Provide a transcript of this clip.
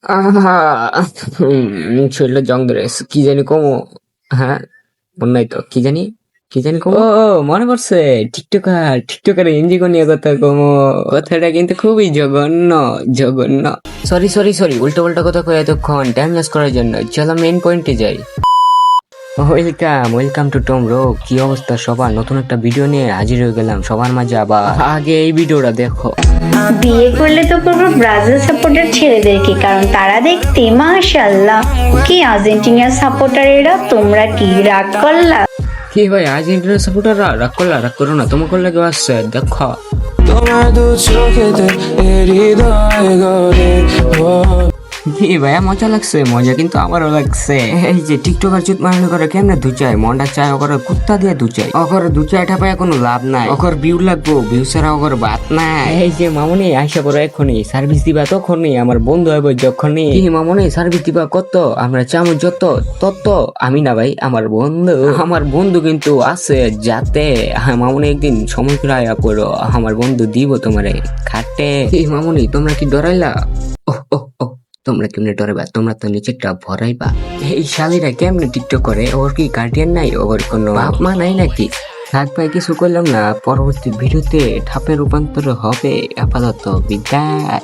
আহা! শরীরে জং ধরে গেছে। কি জানি কমু? হ্যাঁ? মনে নাই তো। কি জানি কমু? মনে পড়ছে। টিকটকার এনজিও নিয়ে কথা কমু। কথাটা কিন্তু খুবই জঘন্য। সরি। উল্টো-পাল্টা কথা কই এতক্ষণ। টাইম লস করার জন্য। চলো মেইন পয়েন্টে যাই। Welcome to Tom bro. কি অবস্থা সবার? নতুন একটা ভিডিও নিয়ে হাজির হয়ে গেলাম সবার মাঝে আবার। আগে এই ভিডিওটা দেখো। বিয়ে করলে তো করবো ব্রাজিল সাপোর্টার ছেলেদেরকে, কারণ তারা দেখতে মাশাআল্লাহ। কি আর্জেন্টিনার সাপোর্টার এরা, তোমরা কি রাগ করলা? কি ভাই, আর্জেন্টিনার সাপোর্টাররা রাগ করো না, তোমার করলে কেউ আসছে দেখো। তোমার দু চোখেতে হৃদয় গড়ে কি ভাইয়া, মজা লাগছে? মজা কিন্তু আমারও লাগছে। এই যে টিকটকার চুত মারানি করে কেমনে দুচাই মনটা চায়, ওকর কুত্তা দিয়ে দুচাই, ওকর দুচাইটা পায় কোনো লাভ নাই, ওকর ভিউ লাগবো, ভিউ ছাড়া ওকর বাত নাই। এই যে মামুনি আইসা পড়ো এক্ষুনি, সার্ভিস দিবা তখনই, আমার বন্ধু হইব যখনই। কি মামুনি সার্ভিস দিবা কত? আমরা চামচ যত তত। আমি না ভাই, আমার বন্ধু কিন্তু আছে যাতে। হ্যাঁ মামুনি, একদিন সময় করে আয়া পড়ো, আমার বন্ধু দিব তোমারে খাটে। কি মামুনি, তোমরা কি ডরাইলা? ওহ, তোমরা কেমনে ডরাইবা? তোমরা তো নিচেরটা ভরাইবা। এই শালিরা কেমনে টিকটক করে? ওর কি গার্ডিয়ান নাই? ওর কোনো বাপ মা নাই নাকি? থাক ভাই, কিছু করলাম না, পরবর্তী ভিডিওতে ঠাপে রূপান্তর হবে। আপাতত বিদায়।